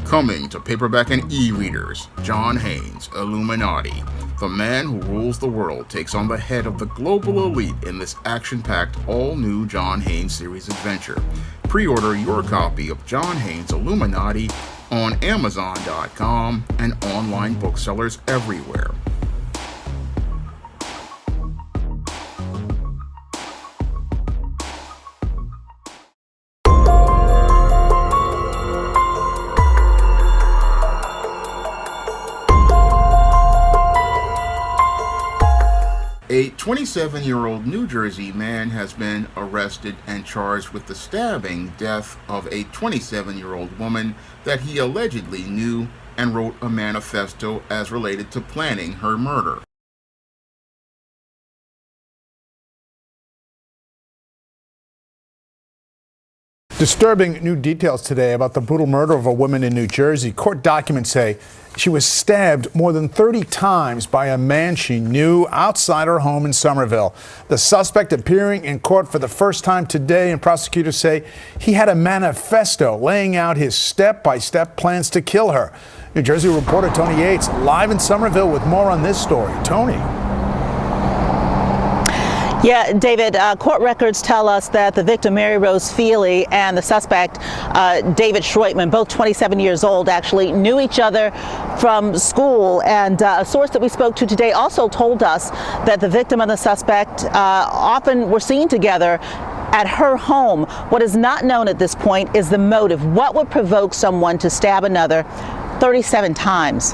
Coming to paperback and e-readers, John Haynes, Illuminati. The man who rules the world takes on the head of the global elite in this action-packed, all-new John Haynes series adventure. Pre-order your copy of John Haynes Illuminati on Amazon.com and online booksellers everywhere. A 27-year-old New Jersey man has been arrested and charged with the stabbing death of a 27-year-old woman that he allegedly knew and wrote a manifesto as related to planning her murder. Disturbing new details today about the brutal murder of a woman in New Jersey. Court documents say she was stabbed more than 30 times by a man she knew outside her home in Somerville. The suspect appearing in court for the first time today, and prosecutors say he had a manifesto laying out his step-by-step plans to kill her. New Jersey reporter Tony Yates live in Somerville with more on this story. Tony. Yeah, David, court records tell us that the victim, Mary Rose Feely, and the suspect, David Schroitman, both 27 years old, actually knew each other from school. And a source that we spoke to today also told us that the victim and the suspect often were seen together at her home. What is not known at this point is the motive. What would provoke someone to stab another 37 times?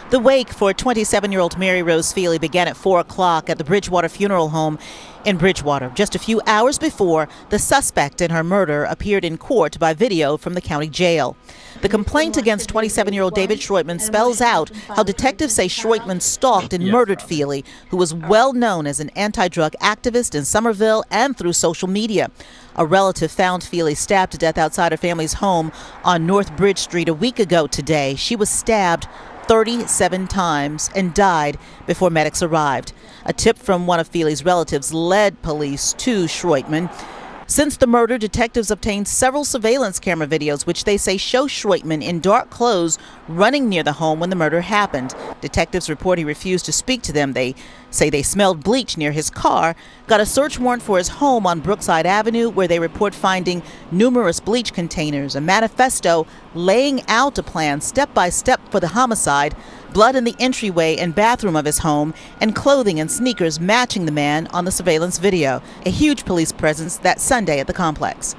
The wake for 27-year-old Mary Rose Feely began at 4 o'clock at the Bridgewater Funeral Home in Bridgewater. Just a few hours before, the suspect in her murder appeared in court by video from the county jail. The complaint against 27-year-old David Schroitman spells out how detectives say Schroitman stalked and murdered Feely, who was well known as an anti-drug activist in Somerville and through social media. A relative found Feely stabbed to death outside her family's home on North Bridge Street a week ago today. She was stabbed 37 times and died before medics arrived. A tip from one of Feely's relatives led police to Schroitman. Since the murder, detectives obtained several surveillance camera videos which they say show Schroitman in dark clothes running near the home when the murder happened. Detectives report he refused to speak to them. They say they smelled bleach near his car, got a search warrant for his home on Brookside Avenue, where they report finding numerous bleach containers, a manifesto laying out a plan step by step for the homicide, blood in the entryway and bathroom of his home, and clothing and sneakers matching the man on the surveillance video. A huge police presence that Sunday at the complex.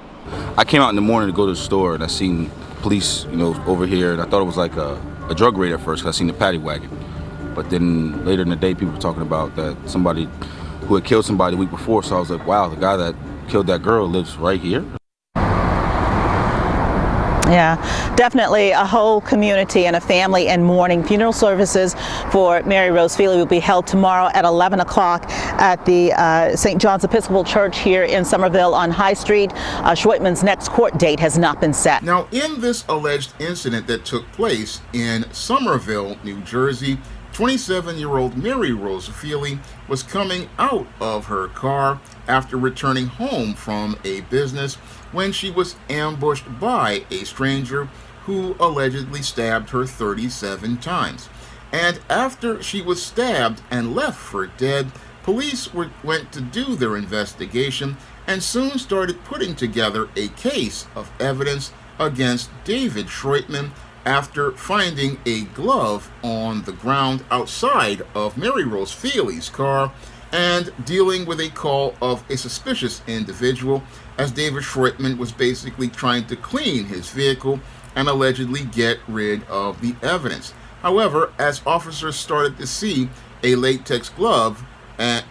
I came out in the morning to go to the store and I seen police, over here, and I thought it was like a drug raid at first because I seen the paddy wagon. But then later in the day, people were talking about that somebody who had killed somebody the week before, so I was like, wow, the guy that killed that girl lives right here. Yeah, definitely a whole community and a family in mourning. Funeral services for Mary Rose Feely will be held tomorrow at 11 o'clock at the St. John's Episcopal Church here in Somerville on High Street. Schroitman's next court date has not been set. Now, in this alleged incident that took place in Somerville, New Jersey, 27-year-old Mary Rose Feely was coming out of her car after returning home from a business when she was ambushed by a stranger who allegedly stabbed her 37 times. And after she was stabbed and left for dead, police went to do their investigation and soon started putting together a case of evidence against David Schroitman after finding a glove on the ground outside of Mary Rose Feely's car and dealing with a call of a suspicious individual as David Schroitman was basically trying to clean his vehicle and allegedly get rid of the evidence. However, as officers started to see a latex glove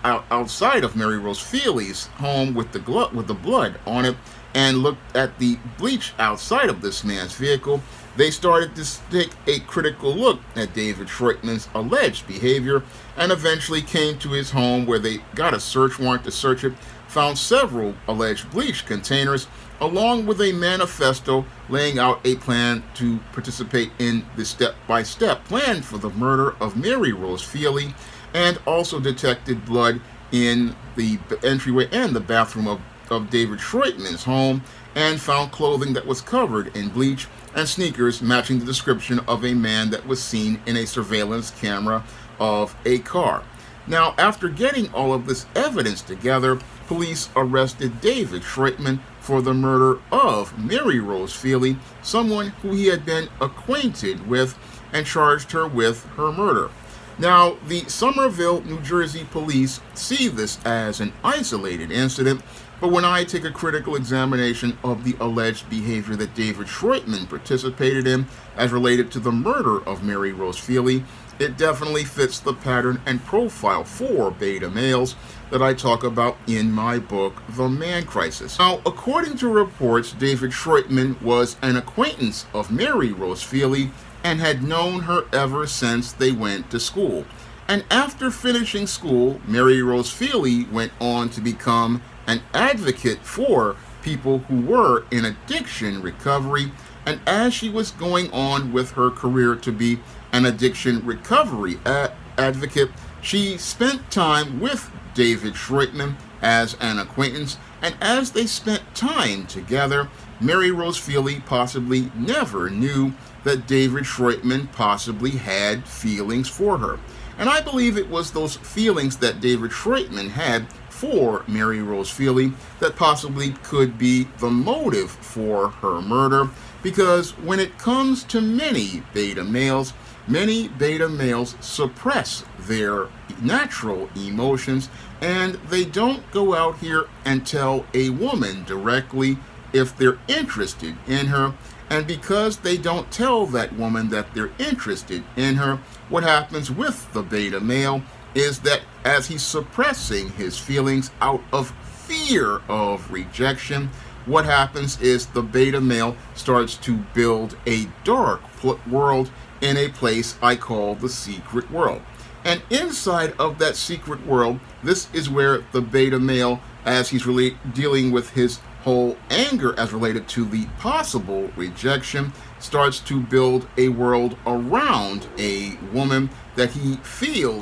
outside of Mary Rose Feely's home with the blood on it and looked at the bleach outside of this man's vehicle, they started to take a critical look at David Schroitman's alleged behavior and eventually came to his home where they got a search warrant to search it, found several alleged bleach containers, along with a manifesto laying out a plan to participate in the step-by-step plan for the murder of Mary Rose Feely, and also detected blood in the entryway and the bathroom of of David Schroitman's home and found clothing that was covered in bleach and sneakers matching the description of a man that was seen in a surveillance camera of a car. Now, after getting all of this evidence together, police arrested David Schroitman for the murder of Mary Rose Feely, someone who he had been acquainted with, and charged her with her murder. Now, the Somerville, New Jersey police see this as an isolated incident, but when I take a critical examination of the alleged behavior that David Schroitman participated in as related to the murder of Mary Rose Feely, it definitely fits the pattern and profile for beta males that I talk about in my book, The Man Crisis. Now, according to reports, David Schroitman was an acquaintance of Mary Rose Feely and had known her ever since they went to school. And after finishing school, Mary Rose Feely went on to become an advocate for people who were in addiction recovery. And as she was going on with her career to be an addiction recovery advocate, she spent time with David Schroitman as an acquaintance, and as they spent time together, Mary Rose Feely possibly never knew that David Schroitman possibly had feelings for her. And I believe it was those feelings that David Schroitman had for Mary Rose Feely that possibly could be the motive for her murder, because when it comes to many beta males suppress their natural emotions, and they don't go out here and tell a woman directly if they're interested in her. And because they don't tell that woman that they're interested in her, what happens with the beta male is that as he's suppressing his feelings out of fear of rejection, what happens is the beta male starts to build a dark world in a place I call the secret world. And inside of that secret world, this is where the beta male, as he's really dealing with his whole anger as related to the possible rejection, starts to build a world around a woman that he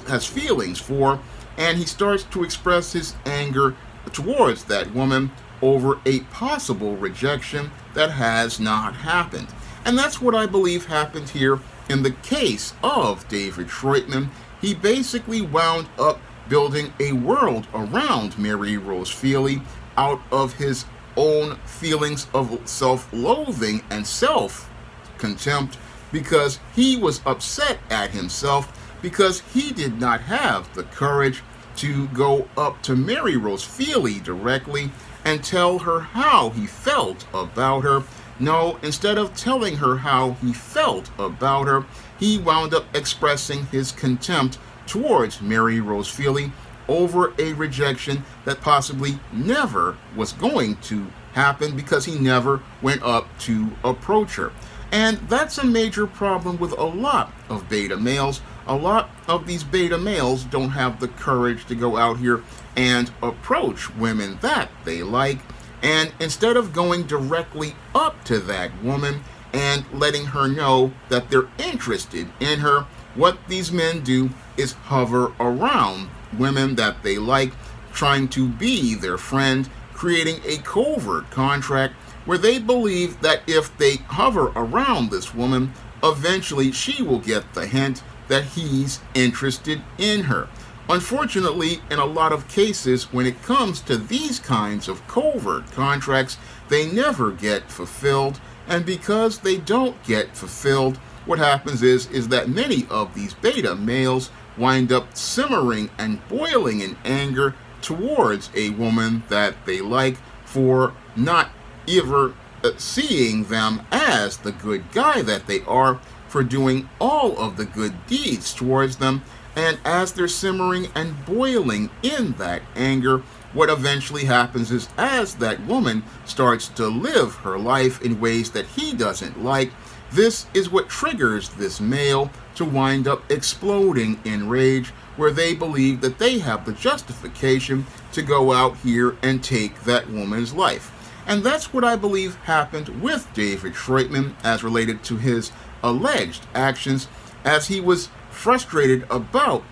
has feelings for, and he starts to express his anger towards that woman over a possible rejection that has not happened. And that's what I believe happened here in the case of David Schroitman. He basically wound up building a world around Mary Rose Feely out of his own feelings of self-loathing and self-contempt, because he was upset at himself because he did not have the courage to go up to Mary Rose Feely directly and tell her how he felt about her. No, instead of telling her how he felt about her, he wound up expressing his contempt towards Mary Rose Feely over a rejection that possibly never was going to happen because he never went up to approach her. And that's a major problem with a lot of beta males. A lot of these beta males don't have the courage to go out here and approach women that they like. And instead of going directly up to that woman and letting her know that they're interested in her, what these men do is hover around women that they like, trying to be their friend, creating a covert contract where they believe that if they hover around this woman, eventually she will get the hint that he's interested in her. Unfortunately, in a lot of cases, when it comes to these kinds of covert contracts, they never get fulfilled. And because they don't get fulfilled, what happens is that many of these beta males wind up simmering and boiling in anger towards a woman that they like for not ever seeing them as the good guy that they are, for doing all of the good deeds towards them. And as they're simmering and boiling in that anger, what eventually happens is, as that woman starts to live her life in ways that he doesn't like, this is what triggers this male to wind up exploding in rage, where they believe that they have the justification to go out here and take that woman's life. And that's what I believe happened with David Schroitman as related to his alleged actions, as he was frustrated about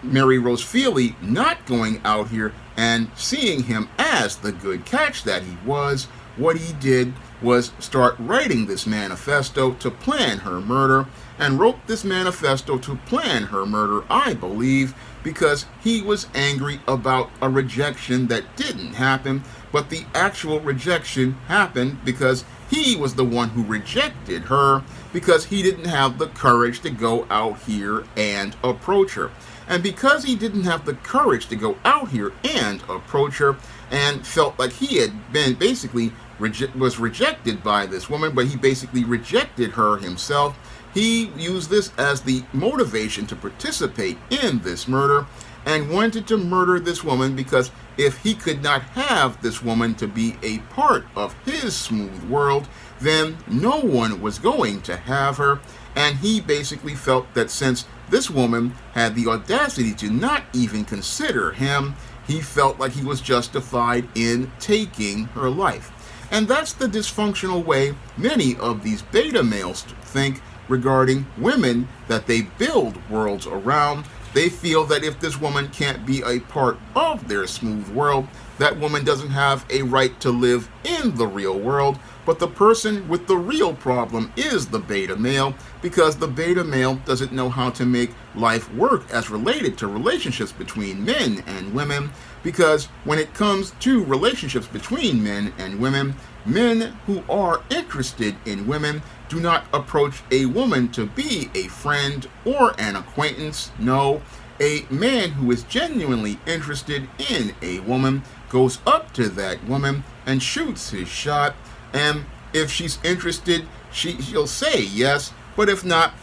Mary Rose Feely not going out here and seeing him as the good catch that he was, what he did was start writing this manifesto to plan her murder, and wrote this manifesto to plan her murder, I believe, because he was angry about a rejection that didn't happen, but the actual rejection happened because he was the one who rejected her, because he didn't have the courage to go out here and approach her. And because he didn't have the courage to go out here and approach her, and felt like he had been basically was rejected by this woman, but he basically rejected her himself, he used this as the motivation to participate in this murder, and wanted to murder this woman because if he could not have this woman to be a part of his smooth world, then no one was going to have her. And he basically felt that since this woman had the audacity to not even consider him, he felt like he was justified in taking her life. And that's the dysfunctional way many of these beta males think regarding women that they build worlds around. They feel that if this woman can't be a part of their smooth world, that woman doesn't have a right to live in the real world. But the person with the real problem is the beta male, because the beta male doesn't know how to make life work as related to relationships between men and women. Because when it comes to relationships between men and women, men who are interested in women do not approach a woman to be a friend or an acquaintance. No, a man who is genuinely interested in a woman goes up to that woman and shoots his shot, and if she's interested, she'll say yes, but if not,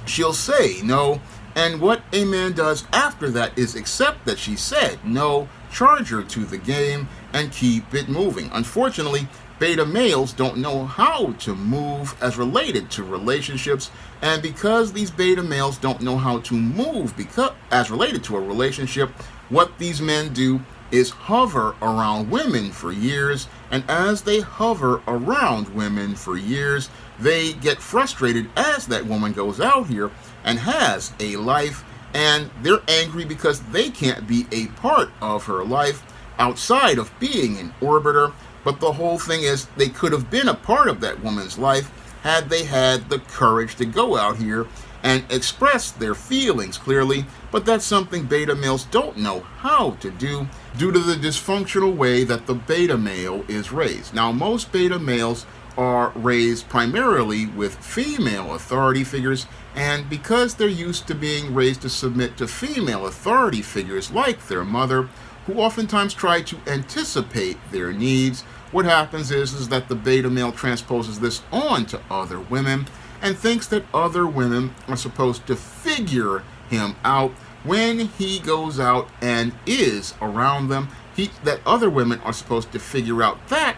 she'll say no. And what a man does after that is accept that she said no, charge her to the game, and keep it moving. Unfortunately, beta males don't know how to move as related to relationships, and because these beta males don't know how to move as related to a relationship, what these men do is hover around women for years, and as they hover around women for years, they get frustrated as that woman goes out here and has a life, and they're angry because they can't be a part of her life outside of being an orbiter. But the whole thing is, they could have been a part of that woman's life had they had the courage to go out here and express their feelings clearly, but that's something beta males don't know how to do due to the dysfunctional way that the beta male is raised. Now, most beta males are raised primarily with female authority figures, and because they're used to being raised to submit to female authority figures like their mother, who oftentimes try to anticipate their needs, what happens is that the beta male transposes this on to other women and thinks that other women are supposed to figure him out when he goes out and is around them. That other women are supposed to figure out that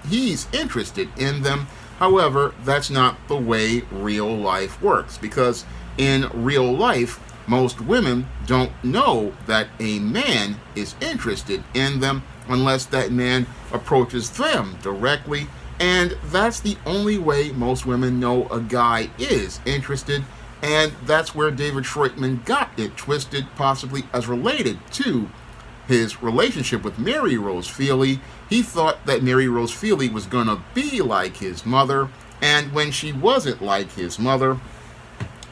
he's interested in them. However, that's not the way real life works, because in real life, most women don't know that a man is interested in them unless that man approaches them directly, and that's the only way most women know a guy is interested, and that's where David Schroitman got it twisted, possibly as related to his relationship with Mary Rose Feely. He thought that Mary Rose Feely was going to be like his mother, and when she wasn't like his mother,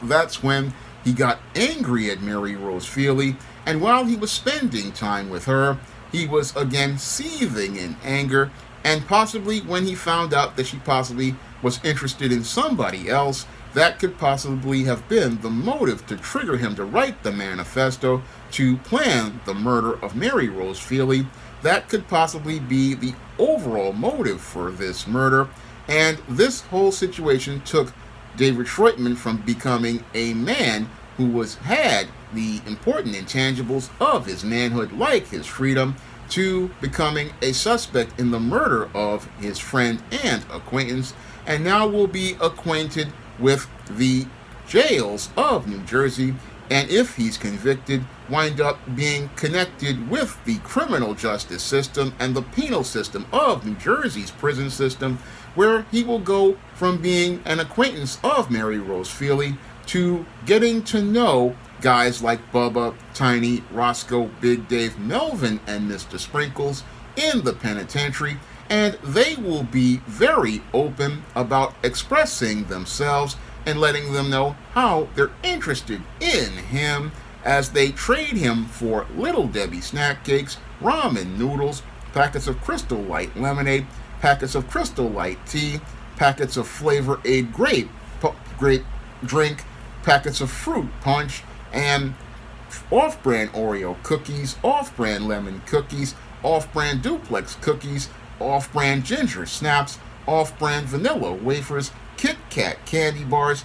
that's when he got angry at Mary Rose Feely, and while he was spending time with her, he was again seething in anger, and possibly when he found out that she possibly was interested in somebody else, that could possibly have been the motive to trigger him to write the manifesto to plan the murder of Mary Rose Feely. That could possibly be the overall motive for this murder, and this whole situation took David Schroitman from becoming a man who had the important intangibles of his manhood, like his freedom, to becoming a suspect in the murder of his friend and acquaintance, and now will be acquainted with the jails of New Jersey, and if he's convicted, wind up being connected with the criminal justice system and the penal system of New Jersey's prison system, where he will go from being an acquaintance of Mary Rose Feely to getting to know guys like Bubba, Tiny, Roscoe, Big Dave, Melvin, and Mr. Sprinkles in the penitentiary, and they will be very open about expressing themselves and letting them know how they're interested in him as they trade him for Little Debbie snack cakes, ramen noodles, packets of Crystal Light lemonade, packets of Crystal Light tea, packets of Flavor Aid grape drink, packets of fruit punch, and off-brand Oreo cookies, off-brand lemon cookies, off-brand duplex cookies, off-brand ginger snaps, off-brand vanilla wafers, Kit Kat candy bars,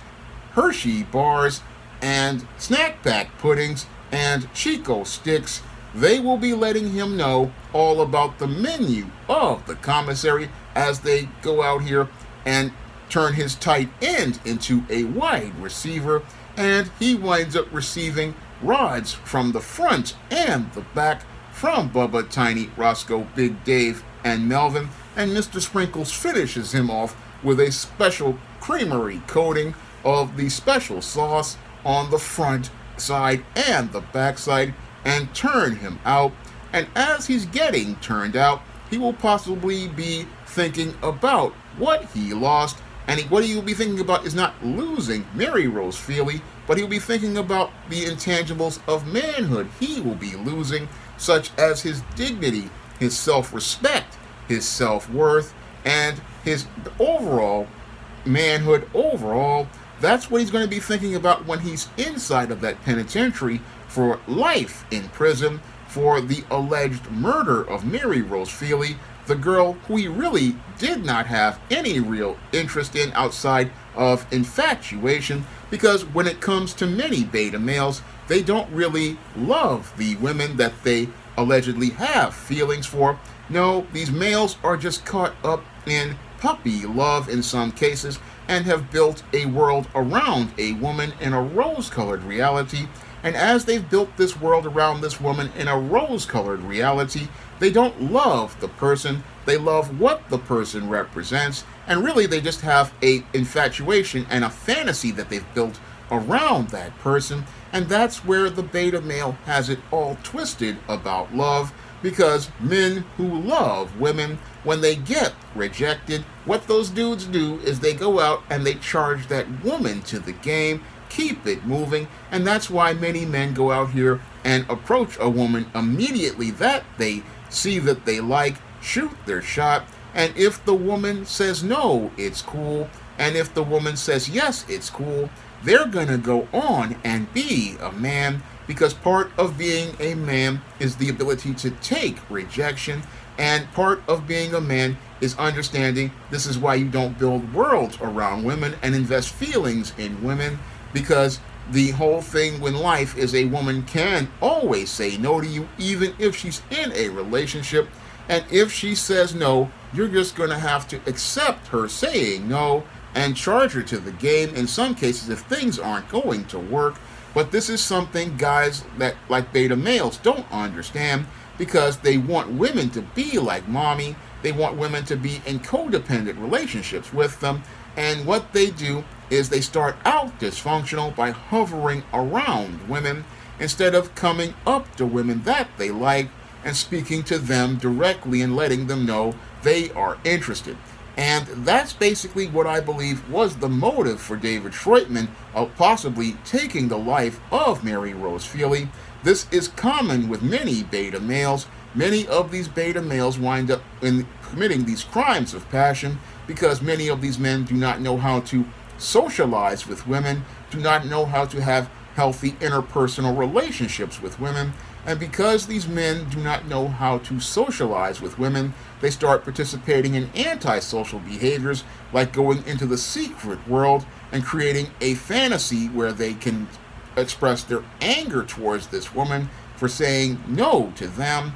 Hershey bars, and snack pack puddings, and Chico sticks. They will be letting him know all about the menu of the commissary as they go out here and turn his tight end into a wide receiver, and he winds up receiving rods from the front and the back from Bubba, Tiny, Roscoe, Big Dave, and Melvin, and Mr. Sprinkles finishes him off with a special creamery coating of the special sauce on the front side and the back side, and turn him out. And as he's getting turned out, he will possibly be thinking about what he lost. And what he will be thinking about is not losing Mary Rose Feely, but he'll be thinking about the intangibles of manhood he will be losing, such as his dignity, his self-respect, his self-worth, and his overall manhood overall. That's what he's going to be thinking about when he's inside of that penitentiary for life in prison for the alleged murder of Mary Rose Feely, the girl who he really did not have any real interest in outside of infatuation, because when it comes to many beta males, they don't really love the women that they allegedly have feelings for. No, these males are just caught up in puppy love in some cases and have built a world around a woman in a rose-colored reality. And as they've built this world around this woman in a rose-colored reality, they don't love the person, they love what the person represents, and really they just have a infatuation and a fantasy that they've built around that person. And that's where the beta male has it all twisted about love, because men who love women, when they get rejected, what those dudes do is they go out and they charge that woman to the game, keep it moving, and that's why many men go out here and approach a woman immediately that they see that they like, shoot their shot, and if the woman says no, it's cool, and if the woman says yes, it's cool, they're gonna go on and be a man, because part of being a man is the ability to take rejection, and part of being a man is understanding this is why you don't build worlds around women and invest feelings in women, because the whole thing in life is a woman can always say no to you, even if she's in a relationship. And if she says no, you're just going to have to accept her saying no and charge her to the game in some cases if things aren't going to work. But this is something guys that like beta males don't understand, because they want women to be like mommy. They want women to be in codependent relationships with them. And what they do is they start out dysfunctional by hovering around women instead of coming up to women that they like and speaking to them directly and letting them know they are interested. And that's basically what I believe was the motive for David Schroitman of possibly taking the life of Mary Rose Feely. This is common with many beta males. Many of these beta males wind up in committing these crimes of passion because many of these men do not know how to socialize with women, do not know how to have healthy interpersonal relationships with women. And because these men do not know how to socialize with women, they start participating in antisocial behaviors like going into the secret world and creating a fantasy where they can express their anger towards this woman for saying no to them.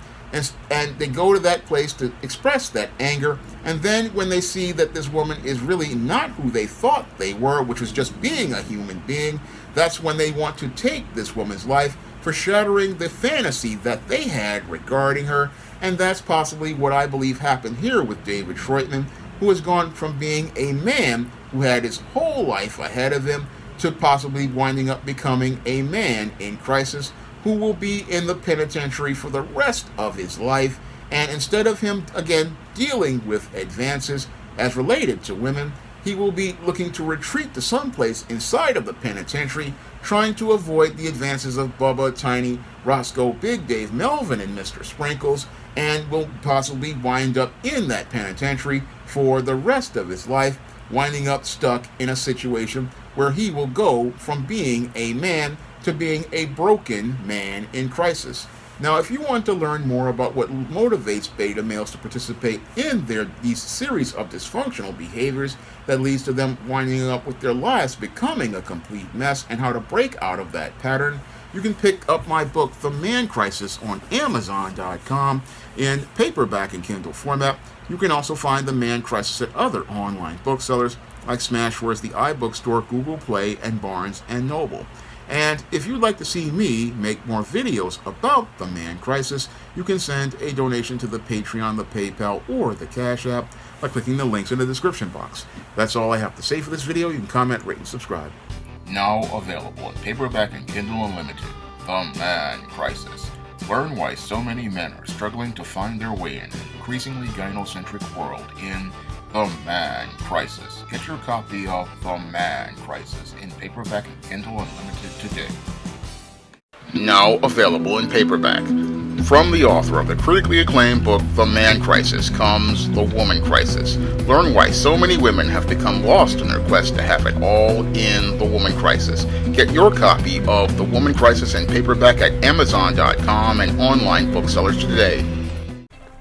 And they go to that place to express that anger. And then when they see that this woman is really not who they thought they were, which was just being a human being, that's when they want to take this woman's life for shattering the fantasy that they had regarding her. And that's possibly what I believe happened here with David Schroitman, who has gone from being a man who had his whole life ahead of him to possibly winding up becoming a man in crisis who will be in the penitentiary for the rest of his life. And instead of him, again, dealing with advances as related to women, he will be looking to retreat to someplace inside of the penitentiary, trying to avoid the advances of Bubba, Tiny, Roscoe, Big Dave, Melvin, and Mr. Sprinkles, and will possibly wind up in that penitentiary for the rest of his life, winding up stuck in a situation where he will go from being a man to being a broken man in crisis. Now, if you want to learn more about what motivates beta males to participate in these series of dysfunctional behaviors that leads to them winding up with their lives becoming a complete mess and how to break out of that pattern, you can pick up my book, The Man Crisis, on Amazon.com in paperback and Kindle format. You can also find The Man Crisis at other online booksellers like Smashwords, the iBookstore, Google Play, and Barnes & Noble. And if you'd like to see me make more videos about the Man Crisis, you can send a donation to the Patreon, the PayPal, or the Cash App by clicking the links in the description box. That's all I have to say for this video. You can comment, rate, and subscribe. Now available in paperback and Kindle Unlimited, The Man Crisis. Learn why so many men are struggling to find their way in an increasingly gynocentric world in The Man Crisis. Get your copy of The Man Crisis in paperback and Kindle Unlimited today. Now available in paperback. From the author of the critically acclaimed book The Man Crisis comes The Woman Crisis. Learn why so many women have become lost in their quest to have it all in The Woman Crisis. Get your copy of The Woman Crisis in paperback at Amazon.com and online booksellers today.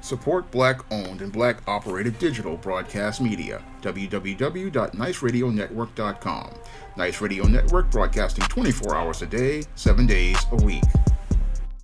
Support Black-owned and Black-operated digital broadcast media. www.niceradionetwork.com. Nice Radio Network, broadcasting 24 hours a day, 7 days a week.